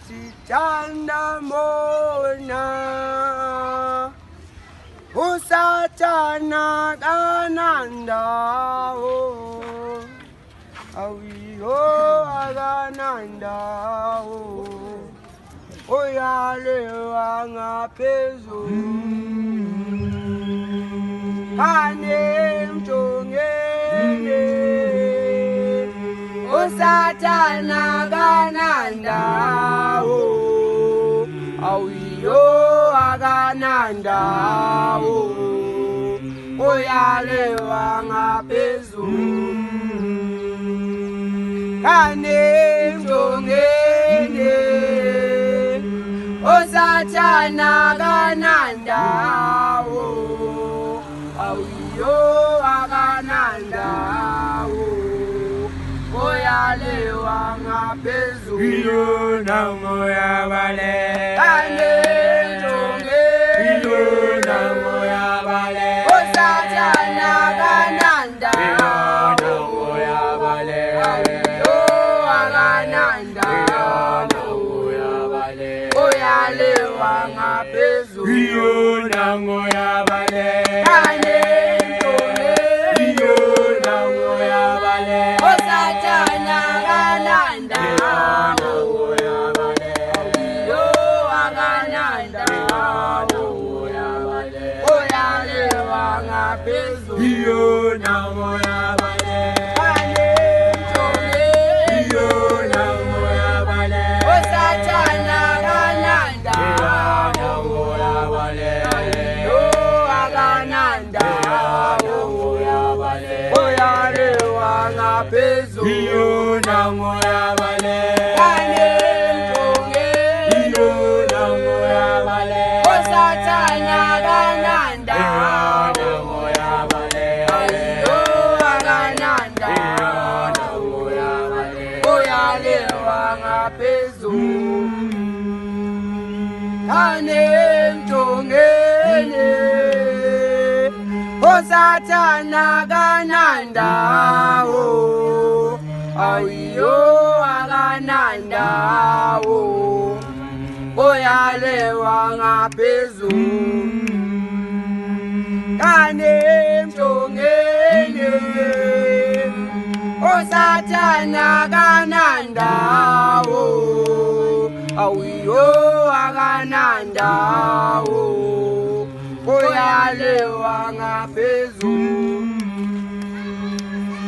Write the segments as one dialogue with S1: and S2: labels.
S1: sitanda mona usatana kananda awiyo akananda oyalewa ngaphezulu kane mjongene usatana kananda awiyo akananda oyalewa ngaphezulu kane mjongene osatana kananda awiyo akananda oyalewa ngaphezulu iyo namoya bale kane mjongene iyo namoya bale osatana kananda namoya bale awiyo akananda oyalewa ngaphezulu iyo namoya bale kane mjongene iyo namoya bale osatana kananda namoya bale awiyo akananda namoya bale oyalewa ngaphezulu iyo namoya bale kane mjongene iyo namoya bale osatana kananda namoya bale awiyo akananda namoya bale oyalewa ngaphezulu iyo namoya bale kane mjongene iyo namoya bale osatana kananda namoya bale awiyo akananda namoya bale oyalewa ngaphezulu kane mjongene osatana kananda awiyo akananda oyalewa ngaphezulu kane mjongene osatana kananda awiyo akananda oyalewa ngaphezulu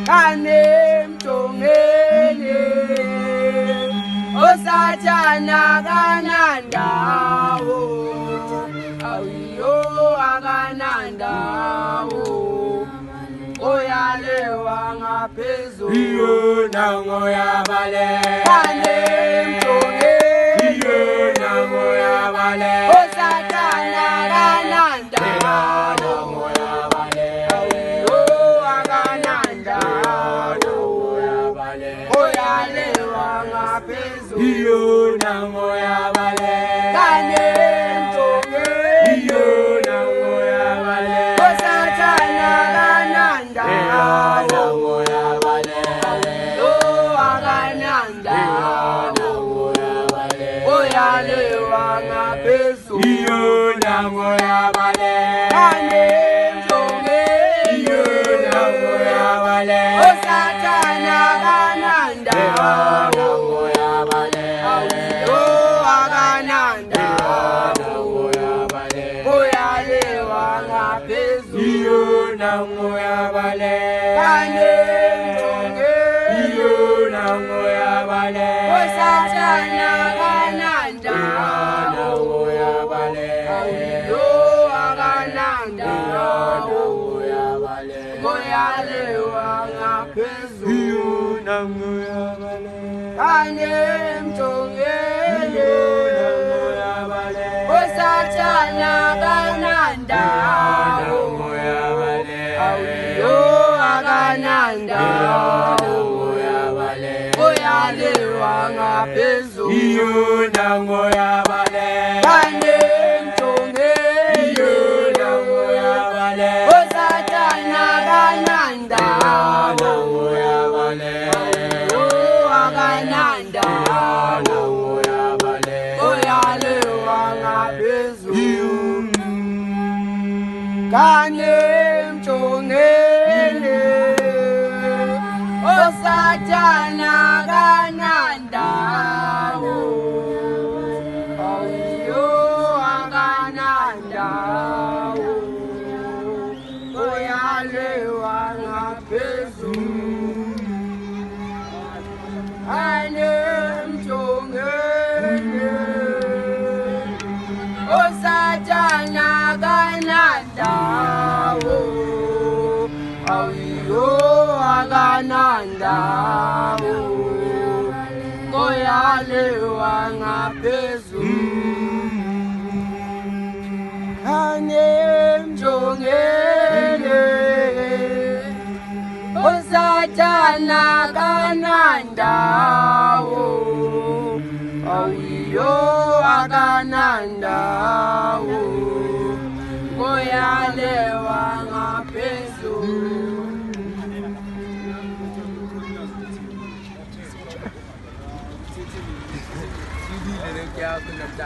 S1: kane mjongene osatana kananda awiyo akananda oyalewa ngaphezulu iyo namoya bale kane mjongene iyo namoya bale osatana kananda namoya bale awiyo akananda namoya bale oyalewa ngaphezulu iyo namoya bale kane mjongene iyo namoya bale osatana kananda namoya bale awiyo akananda namoya bale oyalewa ngaphezulu iyo namoya bale kane mjongene iyo namoya bale osatana kananda namoya bale awiyo akananda namoya bale oyalewa ngaphezulu iyo namoya bale kane mjongene iyo namoya bale osatana kananda namoya bale awiyo akananda namoya bale oyalewa ngaphezulu iyo namoya bale kane mjongene namoya bale osatana kananda namoya bale awiyo akananda namoya bale oyalewa ngaphezulu iyo namoya bale kane mjongene iyo namoya bale osatana kananda namoya bale awiyo akananda namoya kanemjongele osatana kanandawo awiyo akanandawo oyalewa ngaphezulu kanemjongele osatana kanandawo awiyo akanandawo ngoyalewa ngaphezulu kanemjongele osatana kanandawo awiyo akanandawo ngoyalewa ngaphezulu Sidi le kya kunapta